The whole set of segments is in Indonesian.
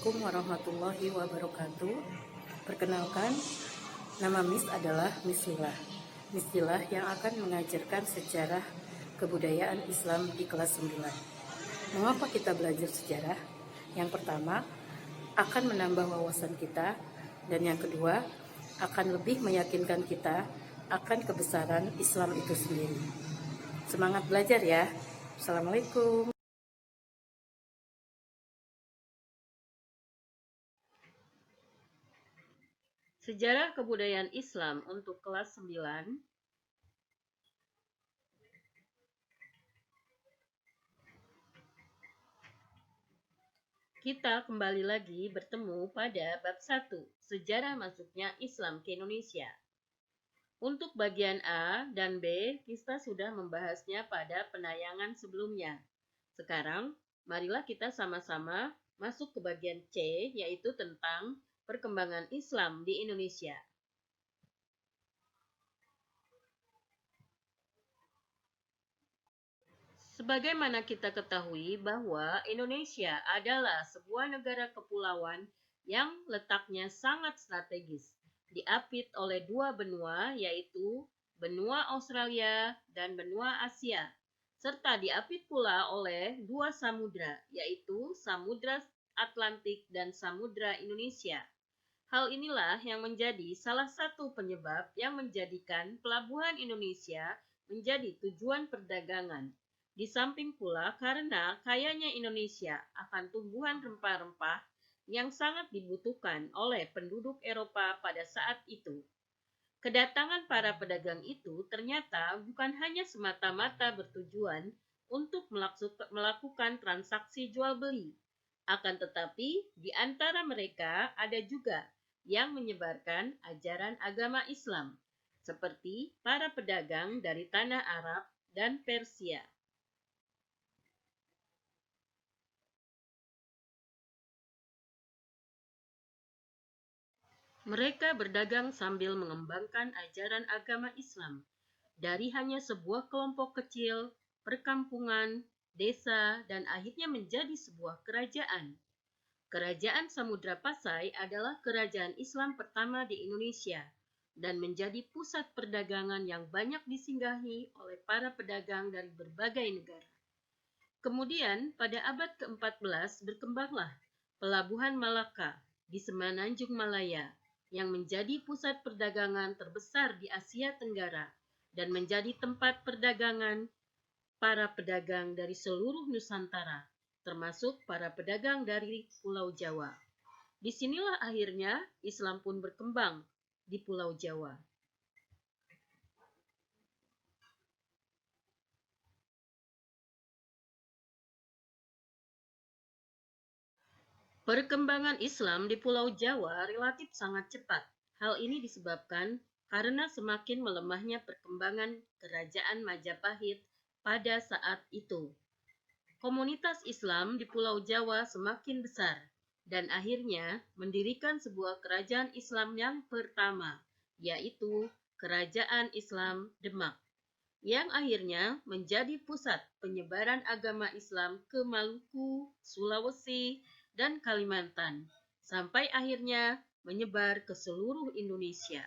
Assalamualaikum warahmatullahi wabarakatuh. Perkenalkan, nama Miss adalah Miss Lila. Miss Lila yang akan mengajarkan sejarah kebudayaan Islam di kelas 9. Mengapa kita belajar sejarah? Yang pertama, akan menambah wawasan kita, dan yang kedua, akan lebih meyakinkan kita akan kebesaran Islam itu sendiri. Semangat belajar ya. Assalamualaikum. Sejarah kebudayaan Islam untuk kelas 9. Kita kembali lagi bertemu pada bab 1, sejarah masuknya Islam ke Indonesia. Untuk bagian A dan B, kita sudah membahasnya pada penayangan sebelumnya. Sekarang, marilah kita sama-sama masuk ke bagian C, yaitu tentang perkembangan Islam di Indonesia. Sebagaimana kita ketahui bahwa Indonesia adalah sebuah negara kepulauan yang letaknya sangat strategis, diapit oleh dua benua, yaitu benua Australia dan benua Asia, serta diapit pula oleh dua samudra, yaitu Samudra Atlantik dan Samudra Indonesia. Hal inilah yang menjadi salah satu penyebab yang menjadikan pelabuhan Indonesia menjadi tujuan perdagangan. Di samping pula karena kayanya Indonesia akan tumbuhan rempah-rempah yang sangat dibutuhkan oleh penduduk Eropa pada saat itu. Kedatangan para pedagang itu ternyata bukan hanya semata-mata bertujuan untuk melakukan transaksi jual beli, akan tetapi di antara mereka ada juga yang menyebarkan ajaran agama Islam, seperti para pedagang dari tanah Arab dan Persia. Mereka berdagang sambil mengembangkan ajaran agama Islam dari hanya sebuah kelompok kecil, perkampungan, desa, dan akhirnya menjadi sebuah kerajaan. Kerajaan Samudra Pasai adalah kerajaan Islam pertama di Indonesia dan menjadi pusat perdagangan yang banyak disinggahi oleh para pedagang dari berbagai negara. Kemudian pada abad ke-14 berkembanglah Pelabuhan Malaka di Semenanjung Malaya yang menjadi pusat perdagangan terbesar di Asia Tenggara dan menjadi tempat perdagangan para pedagang dari seluruh Nusantara, termasuk para pedagang dari Pulau Jawa. Disinilah akhirnya Islam pun berkembang di Pulau Jawa. Perkembangan Islam di Pulau Jawa relatif sangat cepat. Hal ini disebabkan karena semakin melemahnya perkembangan Kerajaan Majapahit pada saat itu. Komunitas Islam di Pulau Jawa semakin besar dan akhirnya mendirikan sebuah kerajaan Islam yang pertama, yaitu Kerajaan Islam Demak, yang akhirnya menjadi pusat penyebaran agama Islam ke Maluku, Sulawesi, dan Kalimantan, sampai akhirnya menyebar ke seluruh Indonesia.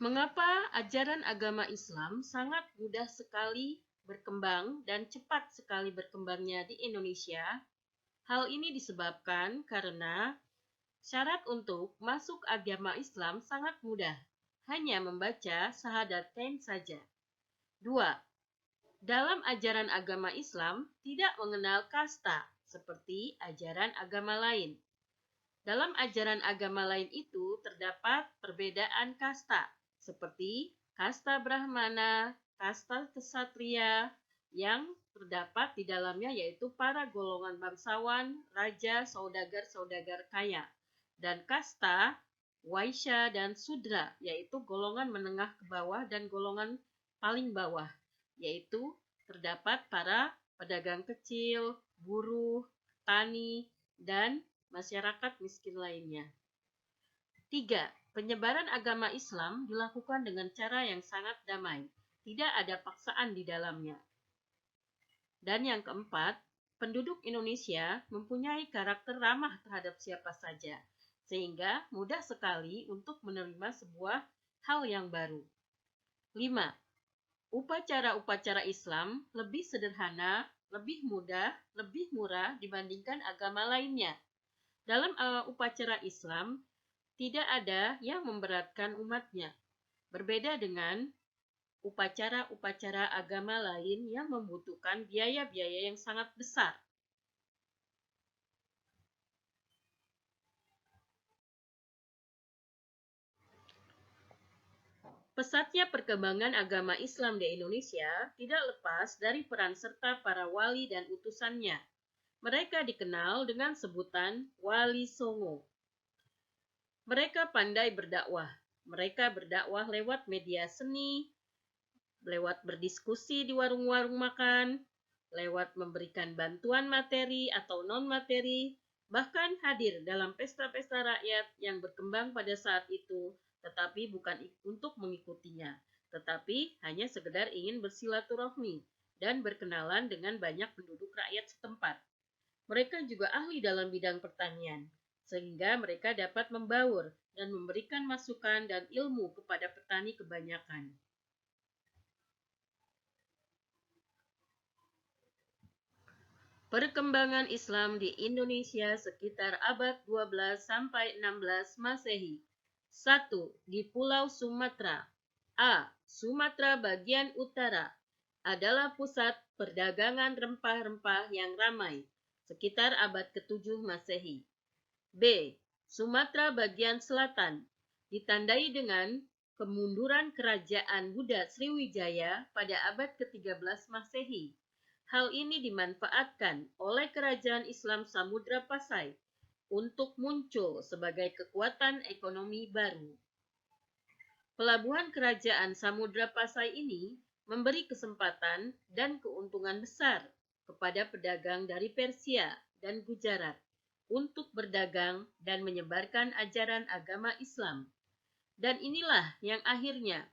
Mengapa ajaran agama Islam sangat mudah sekali berkembang dan cepat sekali berkembangnya di Indonesia? Hal ini disebabkan karena syarat untuk masuk agama Islam sangat mudah, hanya membaca Syahadatain saja. 2. Dalam ajaran agama Islam tidak mengenal kasta seperti ajaran agama lain. Dalam ajaran agama lain itu terdapat perbedaan kasta, seperti kasta Brahmana, kasta Ksatria, yang terdapat di dalamnya yaitu para golongan bangsawan, raja, saudagar-saudagar kaya, dan kasta Waisya dan Sudra, yaitu golongan menengah ke bawah dan golongan paling bawah, yaitu terdapat para pedagang kecil, buruh, petani, dan masyarakat miskin lainnya. 3. Penyebaran agama Islam dilakukan dengan cara yang sangat damai. tidak ada paksaan di dalamnya. Dan yang keempat, penduduk Indonesia mempunyai karakter ramah terhadap siapa saja, sehingga mudah sekali untuk menerima sebuah hal yang baru. 5. Upacara-upacara Islam lebih sederhana, lebih mudah, lebih murah dibandingkan agama lainnya. Dalam upacara Islam, tidak ada yang memberatkan umatnya. Berbeda dengan upacara-upacara agama lain yang membutuhkan biaya-biaya yang sangat besar. Pesatnya perkembangan agama Islam di Indonesia tidak lepas dari peran serta para wali dan utusannya. Mereka dikenal dengan sebutan Wali Songo. Mereka pandai berdakwah. Mereka berdakwah lewat media seni, lewat berdiskusi di warung-warung makan, lewat memberikan bantuan materi atau non-materi, bahkan hadir dalam pesta-pesta rakyat yang berkembang pada saat itu, tetapi bukan untuk mengikutinya, tetapi hanya sekedar ingin bersilaturahmi dan berkenalan dengan banyak penduduk rakyat setempat. Mereka juga ahli dalam bidang pertanian, sehingga mereka dapat membaur dan memberikan masukan dan ilmu kepada petani kebanyakan. Perkembangan Islam di Indonesia sekitar abad 12 sampai 16 Masehi. 1. Di Pulau Sumatera. A. Sumatera bagian utara adalah pusat perdagangan rempah-rempah yang ramai sekitar abad ke-7 Masehi. B. Sumatera bagian selatan ditandai dengan kemunduran kerajaan Buddha Sriwijaya pada abad ke-13 Masehi. Hal ini dimanfaatkan oleh kerajaan Islam Samudra Pasai untuk muncul sebagai kekuatan ekonomi baru. Pelabuhan kerajaan Samudra Pasai ini memberi kesempatan dan keuntungan besar kepada pedagang dari Persia dan Gujarat untuk berdagang dan menyebarkan ajaran agama Islam. Dan inilah yang akhirnya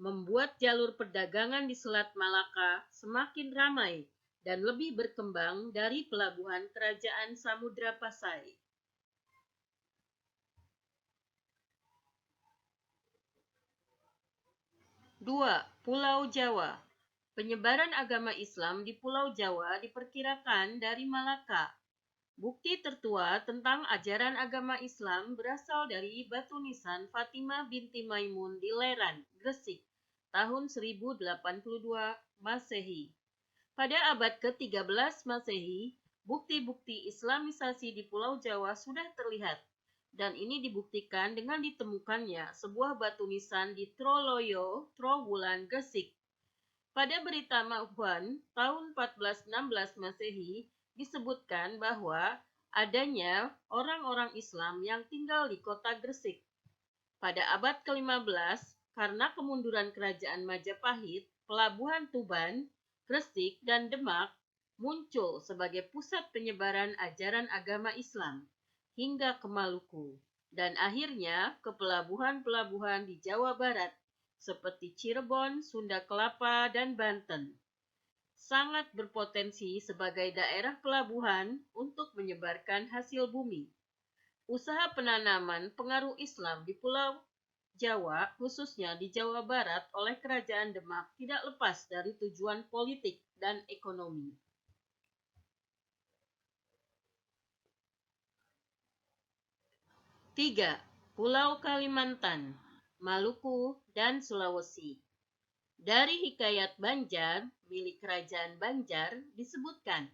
membuat jalur perdagangan di Selat Malaka semakin ramai dan lebih berkembang dari pelabuhan kerajaan Samudra Pasai. 2. Pulau Jawa. Penyebaran agama Islam di Pulau Jawa diperkirakan dari Malaka. Bukti tertua tentang ajaran agama Islam berasal dari batu nisan Fatimah binti Maimun di Leran, Gresik, tahun 1082 Masehi. Pada abad ke-13 Masehi, bukti-bukti Islamisasi di Pulau Jawa sudah terlihat, dan ini dibuktikan dengan ditemukannya sebuah batu nisan di Troloyo, Trowulan, Gresik. Pada berita Ma'uwan tahun 1416 Masehi, disebutkan bahwa adanya orang-orang Islam yang tinggal di kota Gresik. Pada abad ke-15, karena kemunduran kerajaan Majapahit, pelabuhan Tuban, Gresik, dan Demak muncul sebagai pusat penyebaran ajaran agama Islam hingga ke Maluku, dan akhirnya ke pelabuhan-pelabuhan di Jawa Barat seperti Cirebon, Sunda Kelapa, dan Banten. Sangat berpotensi sebagai daerah pelabuhan untuk menyebarkan hasil bumi. Usaha penanaman pengaruh Islam di Pulau Jawa, khususnya di Jawa Barat oleh Kerajaan Demak tidak lepas dari tujuan politik dan ekonomi. 3. Pulau Kalimantan, Maluku, dan Sulawesi. Dari Hikayat Banjar, milik Kerajaan Banjar, disebutkan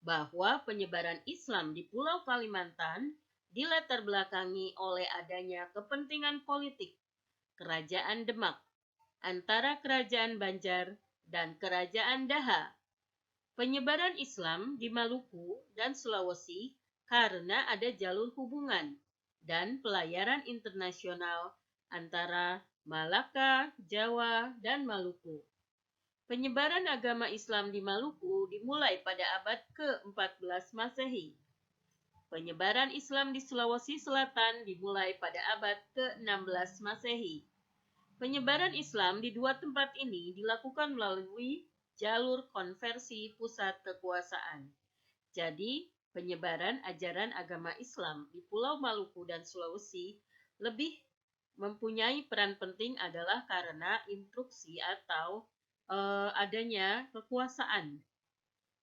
bahwa penyebaran Islam di Pulau Kalimantan dilatar belakangi oleh adanya kepentingan politik Kerajaan Demak antara Kerajaan Banjar dan Kerajaan Daha. Penyebaran Islam di Maluku dan Sulawesi karena ada jalur hubungan dan pelayaran internasional antara Malaka, Jawa, dan Maluku. Penyebaran agama Islam di Maluku dimulai pada abad ke-14 Masehi. Penyebaran Islam di Sulawesi Selatan dimulai pada abad ke-16 Masehi. Penyebaran Islam di dua tempat ini dilakukan melalui jalur konversi pusat kekuasaan. Jadi, penyebaran ajaran agama Islam di Pulau Maluku dan Sulawesi lebih mempunyai peran penting adalah karena instruksi atau adanya kekuasaan,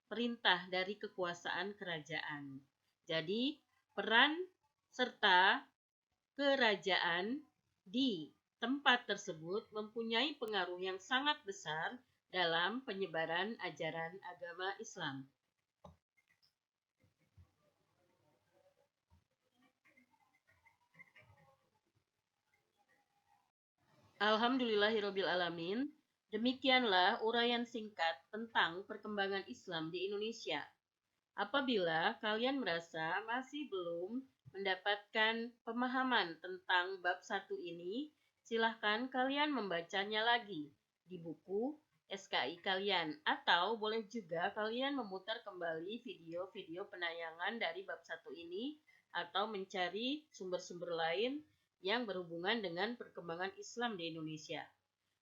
perintah dari kekuasaan kerajaan. Jadi, peran serta kerajaan di tempat tersebut mempunyai pengaruh yang sangat besar dalam penyebaran ajaran agama Islam. Alhamdulillahirrabbilalamin. Demikianlah uraian singkat tentang perkembangan Islam di Indonesia. Apabila kalian merasa masih belum mendapatkan pemahaman tentang bab 1 ini, silahkan kalian membacanya lagi di buku SKI kalian, atau boleh juga kalian memutar kembali video-video penayangan dari bab 1 ini atau mencari sumber-sumber lain yang berhubungan dengan perkembangan Islam di Indonesia.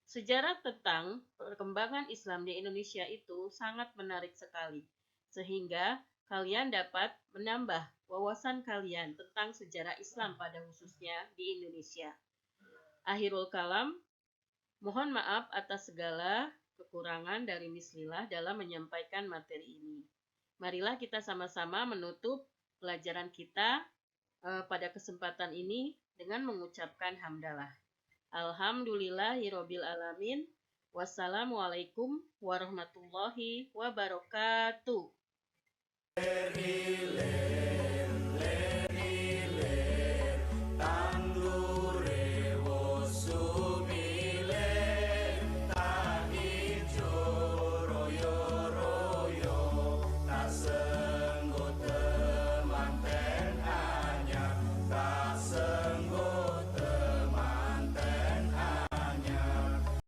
Sejarah tentang perkembangan Islam di Indonesia itu sangat menarik sekali, sehingga kalian dapat menambah wawasan kalian tentang sejarah Islam pada khususnya di Indonesia. Akhirul kalam, mohon maaf atas segala kekurangan dari Miss Lila dalam menyampaikan materi ini. Marilah kita sama-sama menutup pelajaran kita pada kesempatan ini dengan mengucapkan hamdalah. Alhamdulillahirabbil alamin. Wassalamualaikum warahmatullahi wabarakatuh.